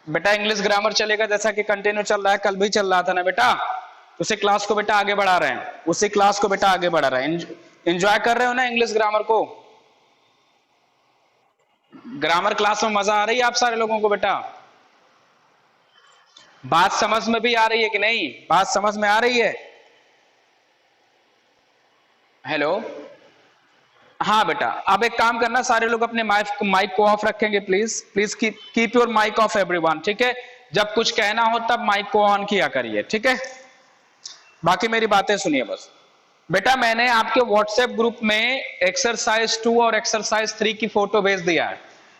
बेटा English grammar चलेगा जैसा कि कंटिन्यू चल रहा है, कल भी चल रहा था ना बेटा। उसी क्लास को बेटा आगे बढ़ा रहे हैं, उसी क्लास को बेटा आगे बढ़ा रहे हैं। एंजॉय कर रहे हो ना इंग्लिश ग्रामर को? ग्रामर क्लास में मजा आ रही है आप सारे लोगों को बेटा? बात समझ में भी आ रही है कि नहीं? बात समझ में आ रही है? हेलो। हाँ बेटा, अब एक काम करना, सारे लोग अपने माइक को ऑफ रखेंगे please. Please keep your mic off everyone, ठीक है? जब कुछ कहना हो तब माइक को ऑन किया करिए, ठीक है? बाकी मेरी बातें सुनिए बस। बेटा मैंने आपके व्हाट्सएप ग्रुप में एक्सरसाइज 2 और एक्सरसाइज 3 की फोटो भेज दिया है।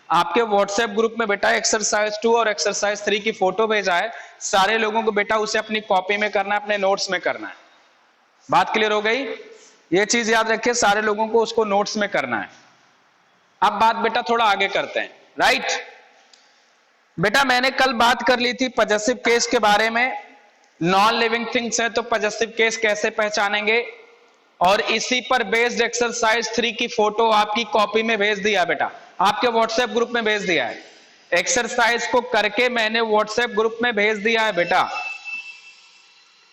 आपके व्हाट्सएप ग्रुप में बेटा एक्सरसाइज 2 और एक्सरसाइज 3 की फोटो भेजा है। सारे लोगों को बेटा उसे अपनी कॉपी में करना है, अपने नोट्स में करना है। बात क्लियर हो गई? ये चीज याद रखिए, सारे लोगों को उसको नोट्स में करना है। अब बात बेटा थोड़ा आगे करते हैं, राइट? बेटा मैंने कल बात कर ली थी पॉजेसिव केस के बारे में। नॉन लिविंग थिंग्स है तो पॉजेसिव केस कैसे पहचानेंगे, और इसी पर बेस्ड एक्सरसाइज 3 की फोटो आपकी कॉपी में भेज दिया बेटा, आपके व्हाट्सएप ग्रुप में भेज दिया है। एक्सरसाइज को करके मैंने व्हाट्सएप ग्रुप में भेज दिया है बेटा।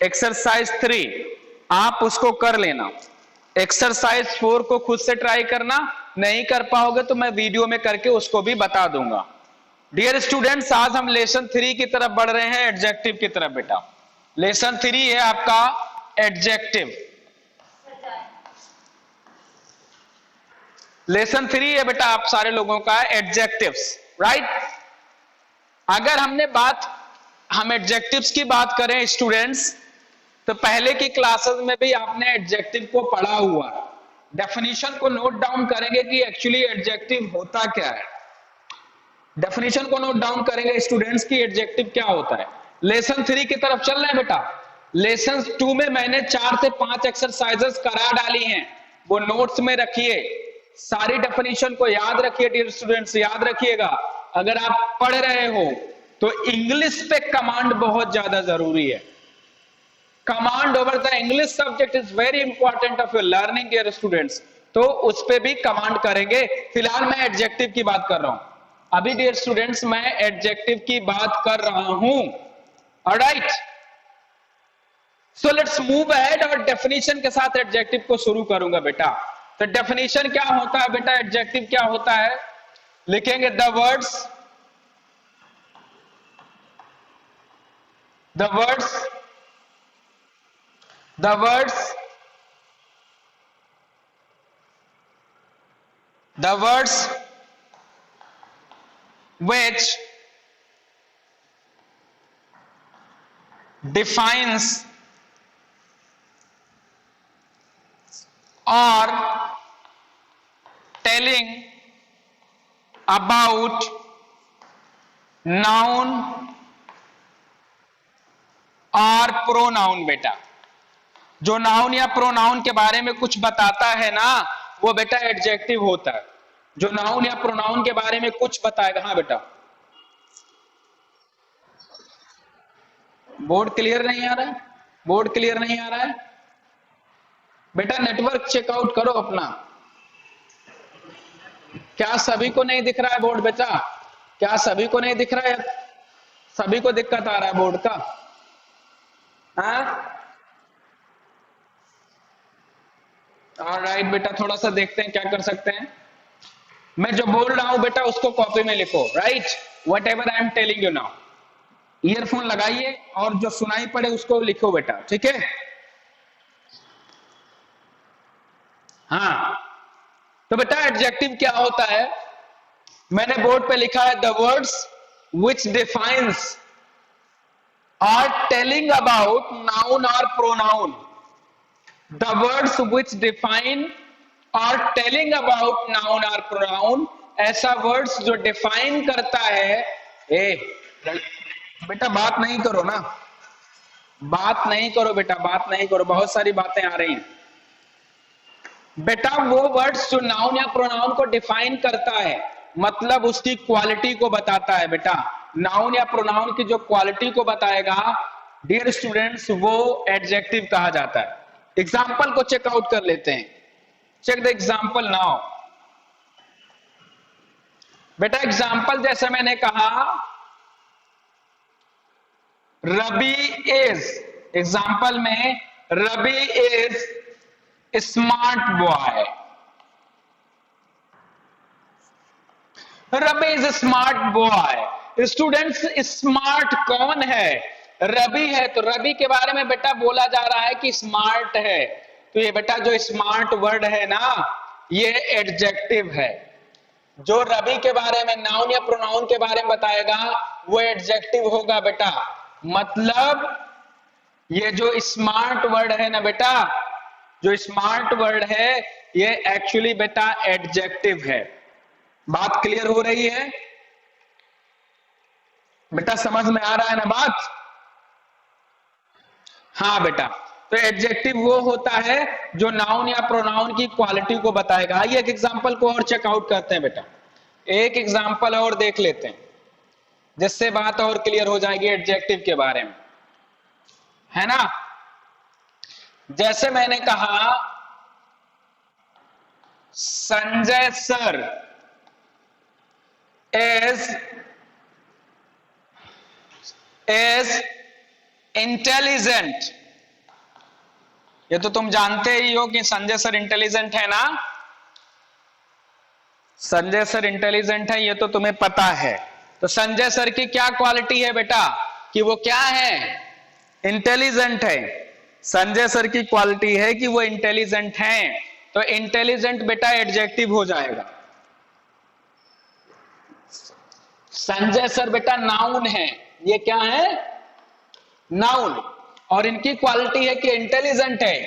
एक्सरसाइज 3 आप उसको कर लेना। एक्सरसाइज 4 को खुद से ट्राई करना, नहीं कर पाओगे तो मैं वीडियो में करके उसको भी बता दूंगा। डियर स्टूडेंट्स, आज हम लेसन 3 की तरफ बढ़ रहे हैं, एडजेक्टिव की तरफ बेटा। लेसन 3 है आपका एडजेक्टिव। लेसन 3 है बेटा आप सारे लोगों का एडजेक्टिव्स, राइट? अगर हम एडजेक्टिव्स की बात करें स्टूडेंट्स, तो पहले की क्लासेस में भी आपने एडजेक्टिव को पढ़ा हुआ है। डेफिनेशन को नोट डाउन करेंगे कि एक्चुअली एडजेक्टिव होता क्या है। डेफिनेशन को नोट डाउन करेंगे स्टूडेंट्स की एडजेक्टिव क्या होता है। लेसन 3 की तरफ चल रहे हैं बेटा। लेसन 2 में मैंने 4 से 5 एक्सरसाइजेस करा डाली हैं, वो नोट्स में रखिए। सारी डेफिनेशन को याद रखिए डियर स्टूडेंट्स, याद रखिएगा। अगर आप पढ़ रहे हो तो इंग्लिश पे कमांड बहुत ज्यादा जरूरी है। Command over the English subject is very important of your learning dear students. तो उस पे भी कमांड करेंगे। फिलहाल मैं एडजेक्टिव की बात कर रहा हूं। अभी डियर स्टूडेंट्स मैं एडजेक्टिव की बात कर रहा हूं, alright? So let's move ahead और डेफिनेशन के साथ एडजेक्टिव को शुरू करूंगा बेटा। तो डेफिनेशन क्या होता है बेटा, एडजेक्टिव क्या होता है? लिखेंगे the words which defines or telling about noun और प्रोनाउन बेटा। जो नाउन या प्रोनाउन के बारे में कुछ बताता है ना, वो बेटा एडजेक्टिव होता है। जो नाउन या प्रोनाउन के बारे में कुछ बताएगा। हाँ बेटा, बोर्ड क्लियर नहीं आ रहा है? बोर्ड क्लियर नहीं आ रहा है बेटा? नेटवर्क चेकआउट करो अपना। क्या सभी को नहीं दिख रहा है बोर्ड बेटा? क्या सभी को नहीं दिख रहा है? सभी को दिक्कत आ रहा है बोर्ड का? ऑलराइट बेटा, थोड़ा सा देखते हैं क्या कर सकते हैं। मैं जो बोल रहा हूं बेटा उसको कॉपी में लिखो, right? What ever I am telling you now. Earphone लगाइए और जो सुनाई पड़े उसको लिखो बेटा, ठीक है? हाँ, तो बेटा एडजेक्टिव क्या होता है? मैंने बोर्ड पे लिखा है the words which defines or telling about noun or pronoun. The words which define or telling about noun or pronoun, ऐसा वर्ड्स जो डिफाइन करता है। बेटा बात नहीं करो ना, बात नहीं करो बेटा, बात नहीं करो, बहुत सारी बातें आ रही हैं बेटा। वो वर्ड्स जो नाउन या प्रोनाउन को डिफाइन करता है, मतलब उसकी क्वालिटी को बताता है बेटा। नाउन या प्रोनाउन की जो क्वालिटी को बताएगा डियर स्टूडेंट्स, वो एडजेक्टिव कहा जाता है। एग्जाम्पल को चेकआउट कर लेते हैं। चेक द एग्जाम्पल नाउ बेटा। एग्जाम्पल जैसे मैंने कहा रवि इज, एग्जाम्पल में Ravi is smart boy, Ravi is smart boy. Students smart कौन है? रवि है। तो रवि के बारे में बेटा बोला जा रहा है कि स्मार्ट है। तो ये बेटा जो स्मार्ट वर्ड है ना, ये एडजेक्टिव है। जो रवि के बारे में नाउन या प्रोनाउन के बारे में बताएगा वो एडजेक्टिव होगा बेटा। मतलब ये जो स्मार्ट वर्ड है ना बेटा, जो स्मार्ट वर्ड है ये एक्चुअली बेटा एडजेक्टिव है। बात क्लियर हो रही है बेटा? समझ में आ रहा है ना बात? हाँ बेटा, तो एडजेक्टिव वो होता है जो नाउन या प्रोनाउन की क्वालिटी को बताएगा। आइए एक एग्जांपल को और चेकआउट करते हैं बेटा, एक एग्जांपल और देख लेते हैं जिससे बात और क्लियर हो जाएगी एडजेक्टिव के बारे में, है ना। जैसे मैंने कहा संजय सर इज इंटेलिजेंट। ये तो तुम जानते ही हो कि संजय सर इंटेलिजेंट है ना, संजय सर इंटेलिजेंट है, ये तो तुम्हें पता है। तो संजय सर की क्या क्वालिटी है बेटा कि वो क्या है? इंटेलिजेंट है। संजय सर की क्वालिटी है कि वो इंटेलिजेंट हैं। तो इंटेलिजेंट बेटा एडजेक्टिव हो जाएगा। संजय सर बेटा नाउन है, ये क्या है? नाउन। और इनकी क्वालिटी है कि इंटेलिजेंट है।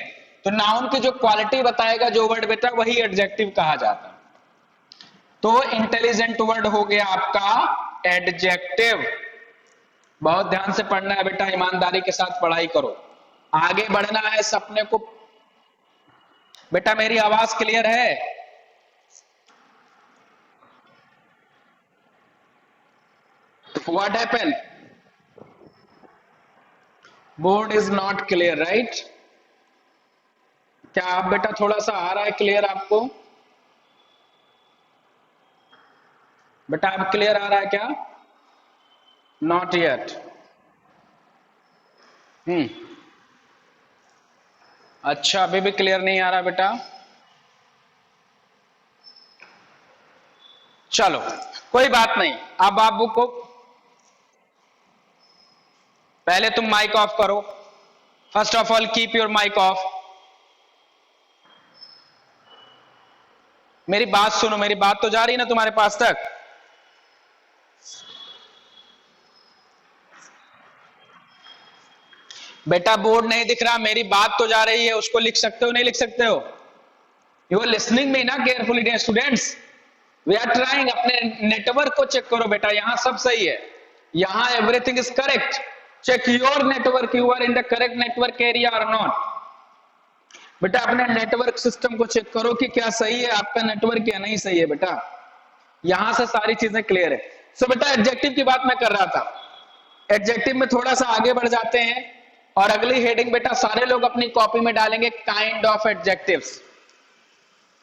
तो नाउन की जो क्वालिटी बताएगा जो वर्ड बेटा, वही एडजेक्टिव कहा जाता है। तो इंटेलिजेंट वर्ड हो गया आपका एडजेक्टिव। बहुत ध्यान से पढ़ना है बेटा, ईमानदारी के साथ पढ़ाई करो, आगे बढ़ना है सपने को। बेटा मेरी आवाज क्लियर है? What happened? Board is not clear, right? क्या आप बेटा थोड़ा सा आ रहा है क्लियर आपको? बेटा आप क्लियर आ रहा है क्या? Not yet. अच्छा, अभी भी क्लियर नहीं आ रहा बेटा? चलो कोई बात नहीं। अब बाबू को पहले तुम माइक ऑफ करो। First of all keep your mic off. मेरी बात सुनो, मेरी बात तो जा रही ना तुम्हारे पास तक? बेटा बोर्ड नहीं दिख रहा, मेरी बात तो जा रही है, उसको लिख सकते हो नहीं लिख सकते हो? यू आर लिसनिंग मी ना carefully dear students? We are trying. अपने नेटवर्क को चेक करो बेटा, यहां सब सही है, यहां everything is correct. Check your network, you are in the correct network area और नॉट। बेटा अपने नेटवर्क सिस्टम को चेक करो कि क्या सही है आपका नेटवर्क या नहीं सही है बेटा। यहां से सारी चीजें क्लियर है। सो बेटा एडजेक्टिव की बात मैं कर रहा था। एडजेक्टिव में थोड़ा सा आगे बढ़ जाते हैं और अगली हेडिंग बेटा सारे लोग अपनी कॉपी में डालेंगे काइंड ऑफ एडजेक्टिव्स।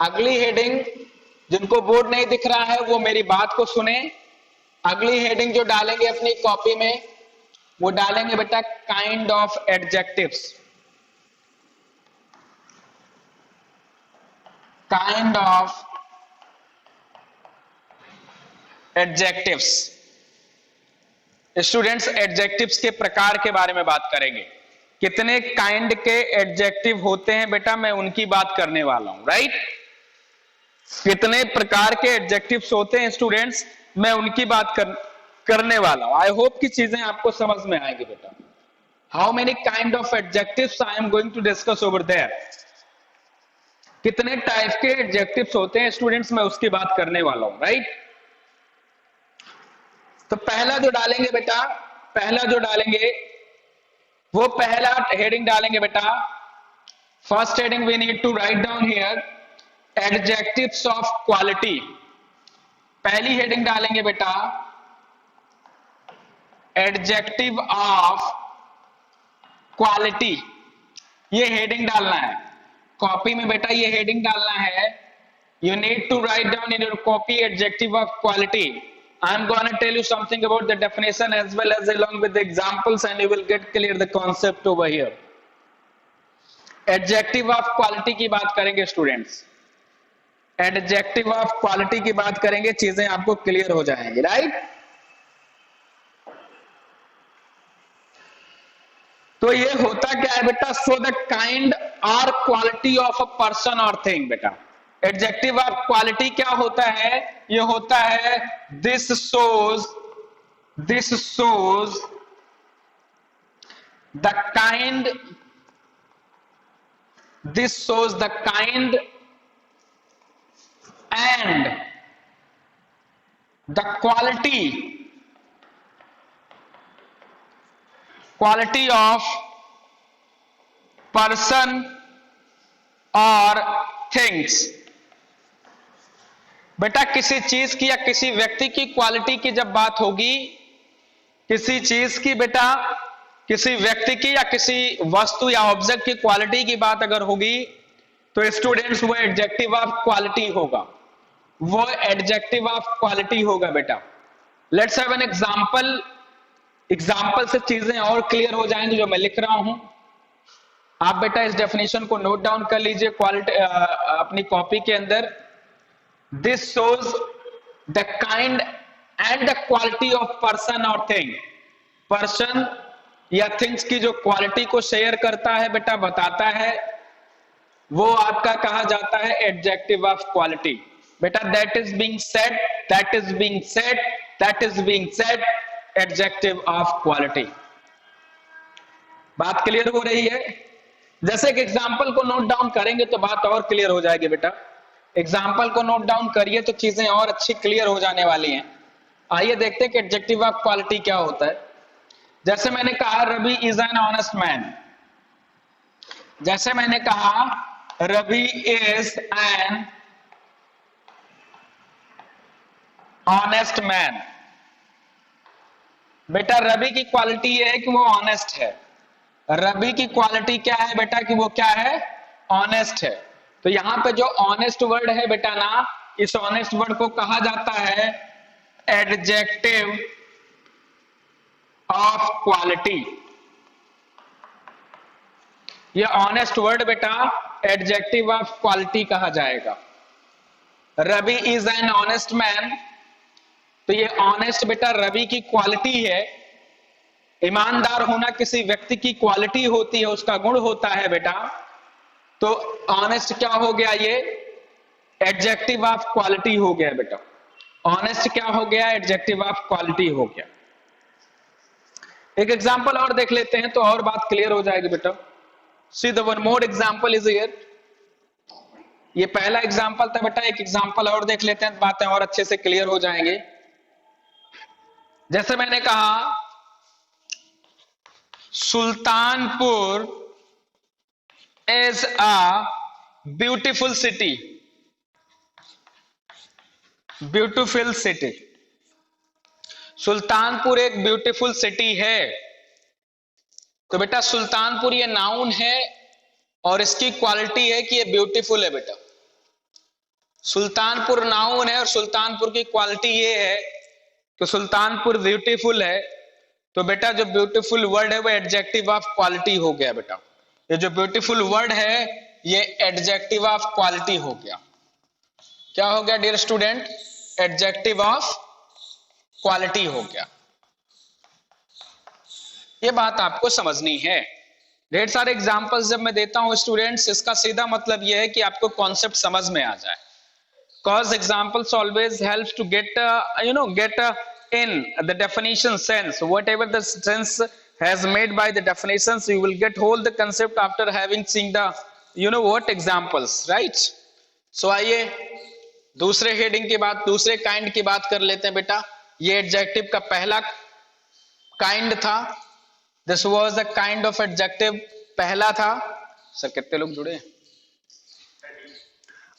अगली हेडिंग, जिनको बोर्ड नहीं दिख रहा है वो मेरी बात को सुने। अगली हेडिंग जो डालेंगे अपनी कॉपी में वो डालेंगे बेटा kind of adjectives. Kind of adjectives. Students adjectives के प्रकार के बारे में बात करेंगे। कितने काइंड के एडजेक्टिव होते हैं बेटा, मैं उनकी बात करने वाला हूं, राइट। कितने प्रकार के एडजेक्टिव्स होते हैं स्टूडेंट्स, मैं उनकी बात करने वाला हूं। आई होप की चीजें आपको समझ में आएगी बेटा। How many kind of adjectives I am going to discuss over there. कितने टाइप के एडजेक्टिव्स होते हैं स्टूडेंट्स, मैं उसकी बात करने वाला हूं, राइट। तो पहला जो डालेंगे बेटा, पहला जो डालेंगे वो पहला हेडिंग डालेंगे बेटा। First heading we need to write down here adjectives of quality. पहली हेडिंग डालेंगे बेटा एडजेक्टिव ऑफ क्वालिटी। ये हेडिंग डालना है कॉपी में बेटा, ये हेडिंग डालना है। You need to write down in your copy adjective of quality. I'm gonna tell you something about the definition as well as along with the examples, and you will get clear the concept over here. Adjective of quality की बात करेंगे students, adjective of quality की बात करेंगे, चीजें आपको clear हो जाएंगी, राइट। तो ये होता क्या है बेटा, सो द काइंड और क्वालिटी ऑफ अ पर्सन और थिंग। बेटा एडजेक्टिव ऑफ क्वालिटी क्या होता है, ये होता है this shows the kind, this shows the kind and the quality of person or things। बेटा किसी चीज की या किसी व्यक्ति की क्वालिटी की जब बात होगी, किसी चीज की बेटा, किसी व्यक्ति की या किसी वस्तु या ऑब्जेक्ट की क्वालिटी की बात अगर होगी तो स्टूडेंट्स वो एडजेक्टिव ऑफ क्वालिटी होगा, वो एडजेक्टिव ऑफ क्वालिटी होगा। बेटा let's have an example, example से चीजें और क्लियर हो जाएंगी जो मैं लिख रहा हूं। आप बेटा इस डेफिनेशन को नोट डाउन कर लीजिए क्वालिटी अपनी कॉपी के अंदर। This shows the kind and the quality of person और थिंग। पर्सन या थिंग्स की जो क्वालिटी को शेयर करता है बेटा, बताता है, वो आपका कहा जाता है एडजेक्टिव ऑफ क्वालिटी। बेटा that is being said, that is being said, that is being said, adjective of quality. बात क्लियर हो रही है? जैसे एक एग्जांपल को नोट डाउन करेंगे तो बात और क्लियर हो जाएगी। बेटा एग्जांपल को नोट डाउन करिए तो चीजें और अच्छी क्लियर हो जाने वाली हैं। आइए देखते हैं कि एडजेक्टिव ऑफ क्वालिटी क्या होता है। जैसे मैंने कहा Ravi is an honest man, जैसे मैंने कहा Ravi is an honest man. बेटा रवि की क्वालिटी ये है कि वो ऑनेस्ट है। रवि की क्वालिटी क्या है बेटा, कि वो क्या है, ऑनेस्ट है। तो यहां पे जो ऑनेस्ट वर्ड है बेटा ना, इस ऑनेस्ट वर्ड को कहा जाता है एडजेक्टिव ऑफ क्वालिटी। ये ऑनेस्ट वर्ड बेटा एडजेक्टिव ऑफ क्वालिटी कहा जाएगा। Ravi is an honest man, तो ये ऑनेस्ट बेटा रवि की क्वालिटी है। ईमानदार होना किसी व्यक्ति की क्वालिटी होती है, उसका गुण होता है बेटा। तो ऑनेस्ट क्या हो गया, ये एडजेक्टिव ऑफ क्वालिटी हो गया बेटा। ऑनेस्ट क्या हो गया, एडजेक्टिव ऑफ क्वालिटी हो गया। एक एग्जांपल और देख लेते हैं तो और बात क्लियर हो जाएगी बेटा। See the one more example is here. ये पहला एग्जांपल था बेटा, एक एग्जांपल और देख लेते हैं, बातें और अच्छे से क्लियर हो जाएंगे। जैसे मैंने कहा Sultanpur is a beautiful city, beautiful city. Sultanpur एक ब्यूटीफुल सिटी है। तो बेटा सुल्तानपुर ये नाउन है और इसकी क्वालिटी है कि ये ब्यूटीफुल है बेटा। सुल्तानपुर नाउन है और सुल्तानपुर की क्वालिटी ये है कि सुल्तानपुर ब्यूटीफुल है। तो बेटा जो ब्यूटीफुल वर्ड है वो एडजेक्टिव ऑफ क्वालिटी हो गया बेटा। ये जो ब्यूटीफुल वर्ड है ये एडजेक्टिव ऑफ क्वालिटी हो गया। क्या हो गया dear student, adjective of quality हो गया। ये बात आपको समझनी है। ढेर सारे एग्जांपल्स जब मैं देता हूं स्टूडेंट्स, इसका सीधा मतलब यह है कि आपको कॉन्सेप्ट समझ में आ जाए। Cause examples always helps to get in the definition sense. Whatever the sense has made by the definitions, you will get whole the concept after having seen the examples, right? So आइए दूसरे heading की बात, दूसरे kind की बात कर लेते हैं बेटा। ये एडजेक्टिव का पहला काइंड था। This was the kind of adjective, पहला था। सर कितने लोग जुड़े?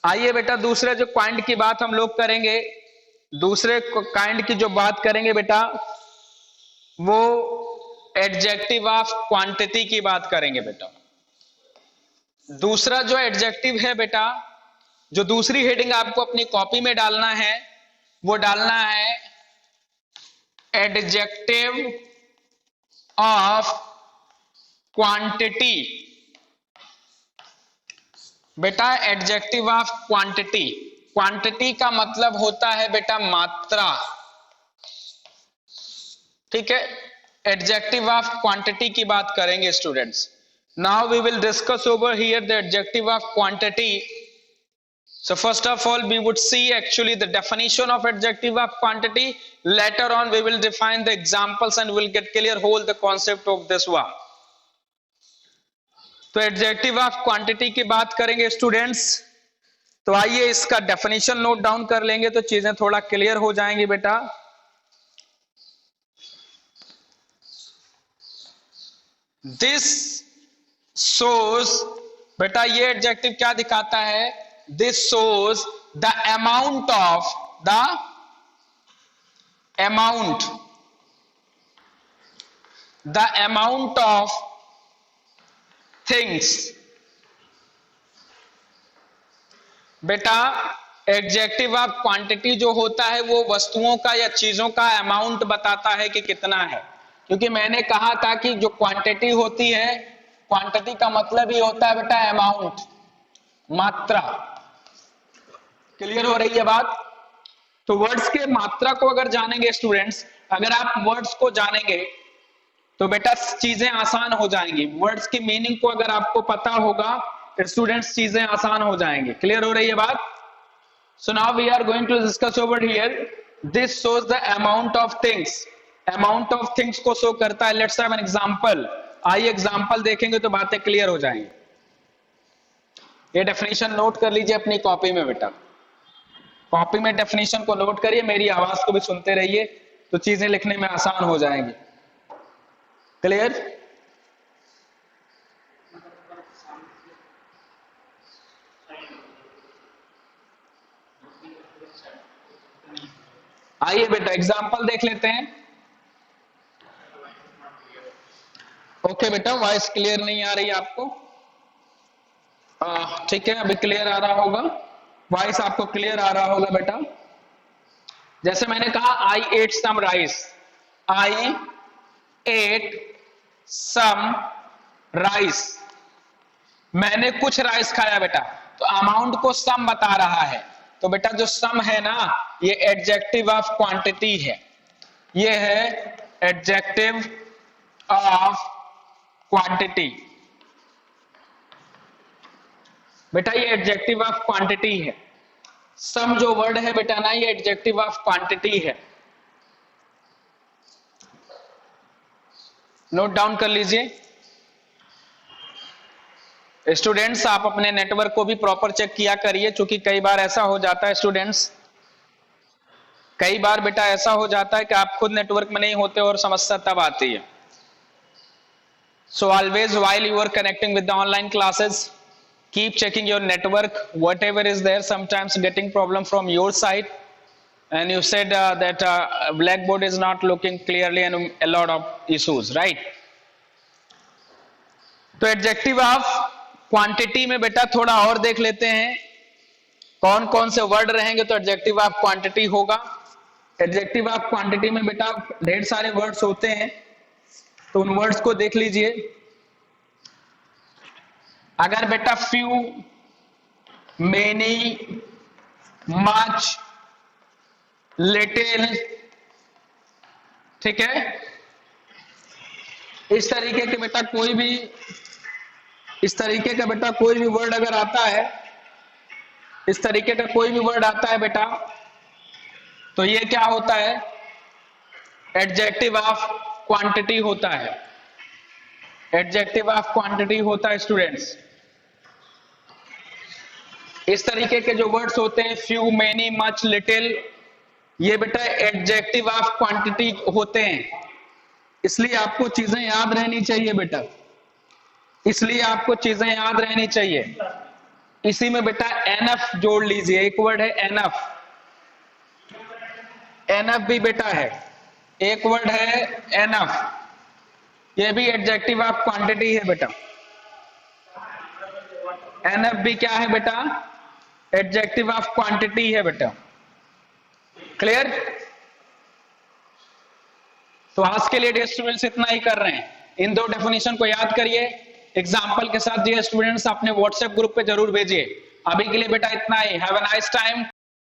आइए बेटा दूसरे जो काइंड की बात हम लोग करेंगे, दूसरे काइंड की जो बात करेंगे बेटा वो एडजेक्टिव ऑफ क्वांटिटी की बात करेंगे बेटा। दूसरा जो एडजेक्टिव है बेटा, जो दूसरी हेडिंग आपको अपनी कॉपी में डालना है वो डालना है एडजेक्टिव ऑफ क्वांटिटी। बेटा एडजेक्टिव ऑफ क्वांटिटी, क्वांटिटी का मतलब होता है बेटा मात्रा, ठीक है। एडजेक्टिव ऑफ क्वांटिटी की बात करेंगे students. Now we will discuss over here the adjective of quantity. So first of all we would see actually the definition of adjective of quantity. Later on we will define the examples and we'll get clear whole the concept of this one. तो adjective of quantity की बात करेंगे students. तो आइए इसका definition note down कर लेंगे तो चीजें थोड़ा क्लियर हो जाएंगी बेटा। दिस शोज, बेटा ये एडजेक्टिव क्या दिखाता है? This shows the amount of things. बेटा एडजेक्टिव ऑफ क्वांटिटी जो होता है वो वस्तुओं का या चीजों का अमाउंट बताता है कि कितना है। क्योंकि मैंने कहा था कि जो क्वांटिटी होती है, क्वांटिटी का मतलब ही होता है बेटा अमाउंट, मात्रा। क्लियर हो रही है बात? तो वर्ड्स के मात्रा को अगर जानेंगे स्टूडेंट्स, अगर आप वर्ड्स को जानेंगे तो बेटा चीजें आसान हो जाएंगी। वर्ड्स की मीनिंग को अगर आपको पता होगा तो स्टूडेंट्स चीजें आसान हो जाएंगी। क्लियर हो रही है बात? So now we are going to discuss over here this shows the amount of things. Amount of things को शो करता है। Let's have an example. आइए एग्जांपल देखेंगे तो बातें क्लियर हो जाएंगी। ये डेफिनेशन नोट कर लीजिए अपनी कॉपी में बेटा, कॉपी में डेफिनेशन को नोट करिए, मेरी आवाज को भी सुनते रहिए तो चीजें लिखने में आसान हो जाएंगी। क्लियर? आइए बेटा एग्जांपल देख लेते हैं। ओके बेटा, वॉइस क्लियर नहीं आ रही है आपको? ठीक है, अभी क्लियर आ रहा होगा, वॉइस आपको क्लियर आ रहा होगा बेटा। जैसे मैंने कहा I ate some rice, I ate some rice, मैंने कुछ राइस खाया बेटा। तो अमाउंट को सम बता रहा है। तो बेटा जो सम है ना, ये एडजेक्टिव ऑफ क्वांटिटी है। ये है एडजेक्टिव ऑफ क्वांटिटी। बेटा ये एडजेक्टिव ऑफ क्वांटिटी है। सम जो वर्ड है बेटा ना, ये एडजेक्टिव ऑफ क्वांटिटी है। नोट डाउन कर लीजिए स्टूडेंट्स। आप अपने नेटवर्क को भी प्रॉपर चेक किया करिए, क्योंकि कई बार ऐसा हो जाता है स्टूडेंट्स, कई बार बेटा ऐसा हो जाता है कि आप खुद नेटवर्क में नहीं होते और समस्या तब आती है। So always while you are connecting with the online classes, keep checking your network, whatever is there, sometimes getting problem from your side, and you said that blackboard is not looking clearly and a lot of issues, right? तो adjective of quantity में बेटा थोड़ा और देख लेते हैं कौन कौन से वर्ड रहेंगे तो एडजेक्टिव ऑफ क्वांटिटी होगा। एडजेक्टिव ऑफ क्वांटिटी में बेटा ढेर सारे वर्ड्स होते हैं, तो उन वर्ड्स को देख लीजिए। अगर बेटा फ्यू, मेनी, मच, लिटिल, ठीक है, इस तरीके के बेटा कोई भी, इस तरीके का बेटा कोई भी वर्ड अगर आता है, इस तरीके का कोई भी वर्ड आता है बेटा, तो ये क्या होता है? एडजेक्टिव ऑफ क्वांटिटी होता है। एडजेक्टिव ऑफ क्वांटिटी होता है स्टूडेंट्स। इस तरीके के जो वर्ड्स होते हैं फ्यू, मेनी, मच, लिटिल, ये बेटा एडजेक्टिव ऑफ क्वांटिटी होते हैं। इसलिए आपको चीजें याद रहनी चाहिए बेटा, इसलिए आपको चीजें याद रहनी चाहिए। इसी में बेटा एनफ जोड़ लीजिए, एक वर्ड है एनफ, एनफ भी बेटा है, एक वर्ड है एनफ, ये भी एडजेक्टिव ऑफ क्वांटिटी है बेटा। एनफ भी क्या है बेटा? एडजेक्टिव ऑफ क्वांटिटी है बेटा। क्लियर? तो आज के लिए डियर स्टूडेंट्स इतना ही कर रहे हैं। इन दो डेफिनेशन को याद करिए एग्जाम्पल के साथ। डियर स्टूडेंट्स अपने व्हाट्सएप ग्रुप पे जरूर भेजिए। अभी के लिए बेटा इतना ही। Have a nice time.